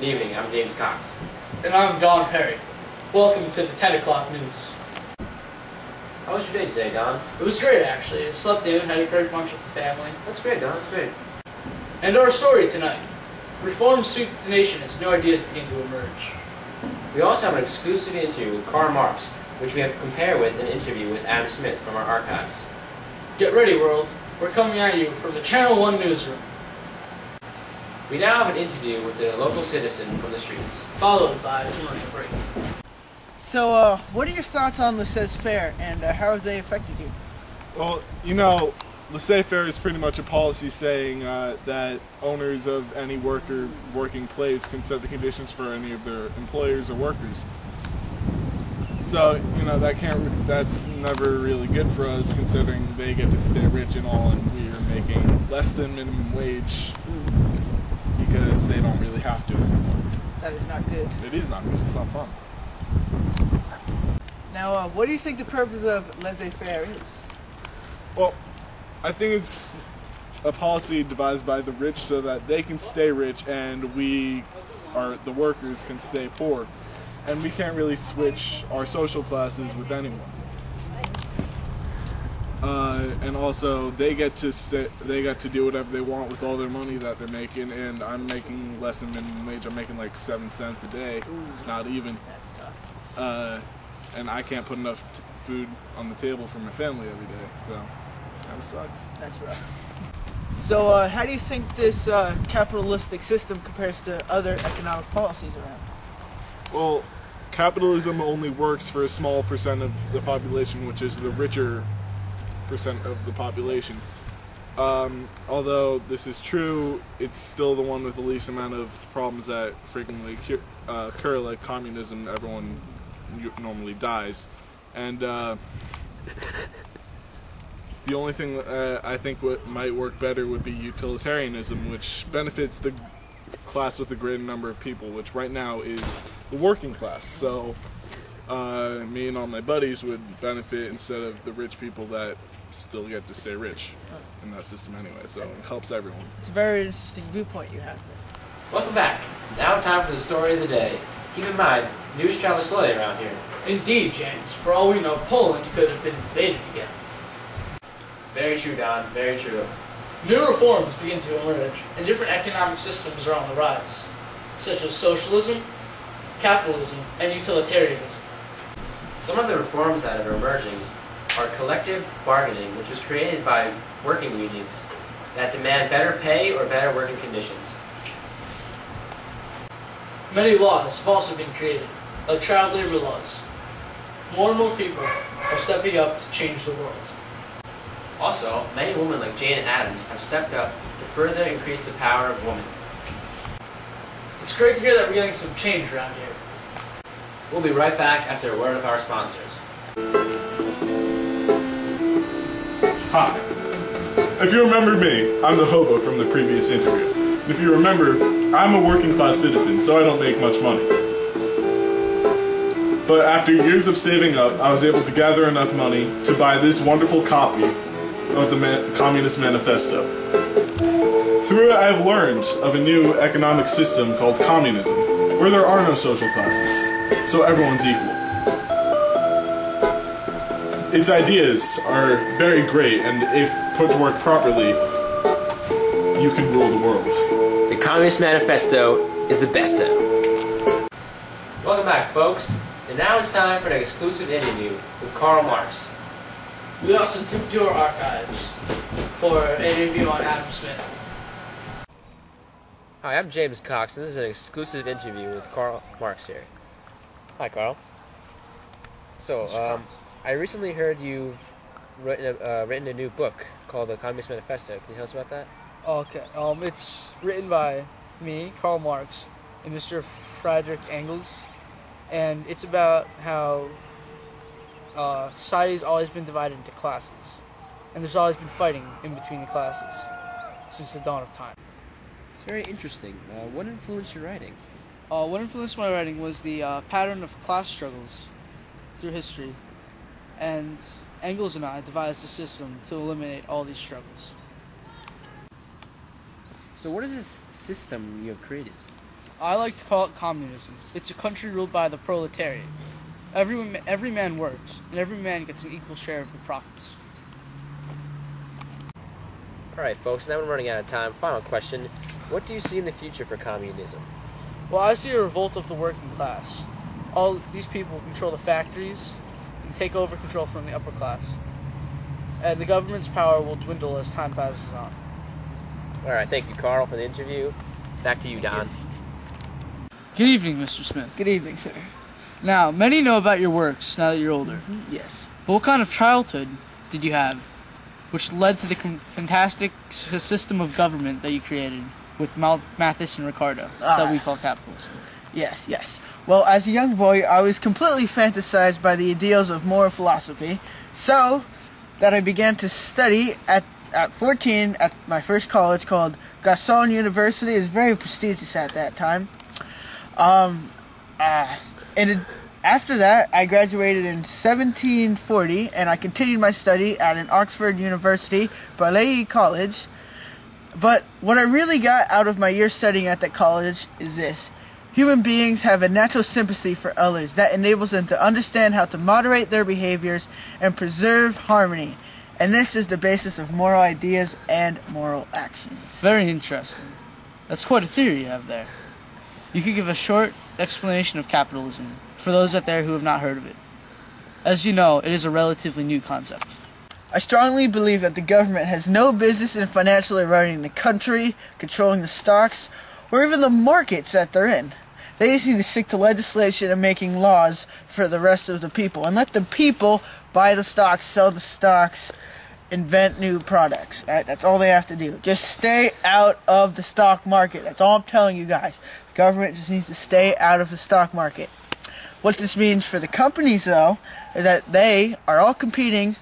evening. I'm James Cox. And I'm Don Perry. Welcome to the 10 o'clock news. How was your day today, Don? It was great, actually. I slept in, had a great lunch with the family. That's great, Don. That's great. And our story tonight. Reforms sweep the nation as new ideas begin to emerge. We also have an exclusive interview with Karl Marx, which we have compared with an interview with Adam Smith from our archives. Get ready, world. We're coming at you from the Channel 1 newsroom. We now have an interview with a local citizen from the streets, followed by a commercial break. So, what are your thoughts on laissez-faire, and how have they affected you? Well, you know, laissez-faire is pretty much a policy saying that owners of any working place can set the conditions for any of their employers or workers. So, you know, that's never really good for us, considering they get to stay rich and all, and we are making less than minimum wage because they don't really have to anymore. That is not good. It is not good. It's not fun. Now, what do you think the purpose of laissez-faire is? Well, I think it's a policy devised by the rich so that they can stay rich and the workers, can stay poor. And we can't really switch our social classes with anyone. And also, they get to do whatever they want with all their money that they're making. And I'm making less than minimum wage. I'm making like 7 cents a day, not even. That's tough. And I can't put enough food on the table for my family every day. So, kind of sucks. That's rough. So, how do you think this capitalistic system compares to other economic policies around? Well, capitalism only works for a small percent of the population, which is the richer percent of the population. Although this is true, it's still the one with the least amount of problems that frequently occur, like communism. Everyone normally dies. And the only thing I think what might work better would be utilitarianism, which benefits the class with a greater number of people, which right now is the working class. So me and all my buddies would benefit instead of the rich people that still get to stay rich in that system anyway. So it helps everyone. It's a very interesting viewpoint you have there. Welcome back. Now time for the story of the day. Keep in mind, news travels slowly around here. Indeed, James. For all we know, Poland could have been invaded again. Very true, Don. Very true. New reforms begin to emerge, and different economic systems are on the rise, such as socialism, capitalism, and utilitarianism. Some of the reforms that are emerging are collective bargaining, which was created by working unions that demand better pay or better working conditions. Many laws have also been created, like child labor laws. More and more people are stepping up to change the world. Also, many women like Jane Addams have stepped up to further increase the power of women. It's great to hear that we're getting some change around here. We'll be right back after a word of our sponsors. Hi. If you remember me, I'm the hobo from the previous interview. And if you remember, I'm a working class citizen, so I don't make much money. But after years of saving up, I was able to gather enough money to buy this wonderful copy of the Communist Manifesto. Through it, I have learned of a new economic system called communism, where there are no social classes, so everyone's equal. Its ideas are very great, and if put to work properly, you can rule the world. The Communist Manifesto is the best of. Welcome back, folks. And now it's time for an exclusive interview with Karl Marx. We also took to our archives for an interview on Adam Smith. Hi, I'm James Cox, and this is an exclusive interview with Karl Marx here. Hi, Karl. So, I recently heard you've written a new book called The Communist Manifesto. Can you tell us about that? Okay. It's written by me, Karl Marx, and Mr. Friedrich Engels. And it's about how society's always been divided into classes. And there's always been fighting in between the classes since the dawn of time. It's very interesting. What influenced your writing? What influenced my writing was the pattern of class struggles through history. And Engels and I devised a system to eliminate all these struggles. So what is this system you have created? I like to call it communism. It's a country ruled by the proletariat. Every man works, and every man gets an equal share of the profits. Alright, folks, now we're running out of time. Final question. What do you see in the future for communism? Well, I see a revolt of the working class. All these people control the factories and take over control from the upper class. And the government's power will dwindle as time passes on. Alright, thank you, Carl, for the interview. Back to you, Don. Good evening, Mr. Smith. Good evening, sir. Now, many know about your works now that you're older. Yes. But what kind of childhood did you have, which led to the fantastic system of government that you created with Malthus and Ricardo, that we call capitalism? Yes. Well, as a young boy, I was completely fantasized by the ideals of moral philosophy, so that I began to study at 14 at my first college called Gaston University. It was very prestigious at that time. After that, I graduated in 1740, and I continued my study at an Oxford University, Balliol College. But what I really got out of my year studying at that college is this. Human beings have a natural sympathy for others that enables them to understand how to moderate their behaviors and preserve harmony. And this is the basis of moral ideas and moral actions. Very interesting. That's quite a theory you have there. You could give a short explanation of capitalism for those out there who have not heard of it. As you know, it is a relatively new concept. I strongly believe that the government has no business in financially running the country, controlling the stocks, or even the markets that they're in. They just need to stick to legislation and making laws for the rest of the people, and let the people buy the stocks, sell the stocks, invent new products. All right? That's all they have to do. Just stay out of the stock market. That's all I'm telling you guys. The government just needs to stay out of the stock market. What this means for the companies, though, is that they are all competing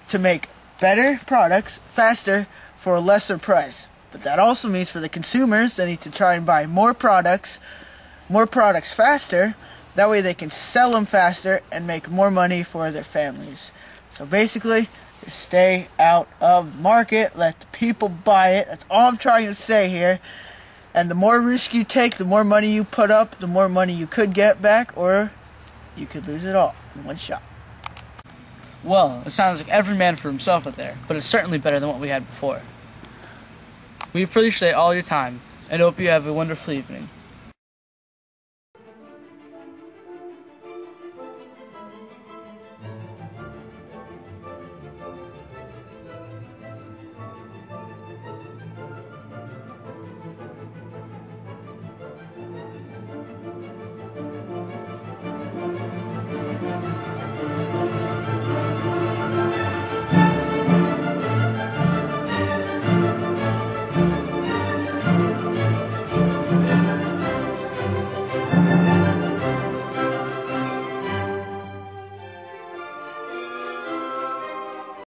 to make better products faster for a lesser price. But that also means for the consumers, they need to try and buy more products faster. That way they can sell them faster and make more money for their families. So basically, just stay out of the market, let the people buy it. That's all I'm trying to say here. And the more risk you take, the more money you put up, the more money you could get back, or you could lose it all in one shot. Well, it sounds like every man for himself out there, but it's certainly better than what we had before. We appreciate all your time, and hope you have a wonderful evening.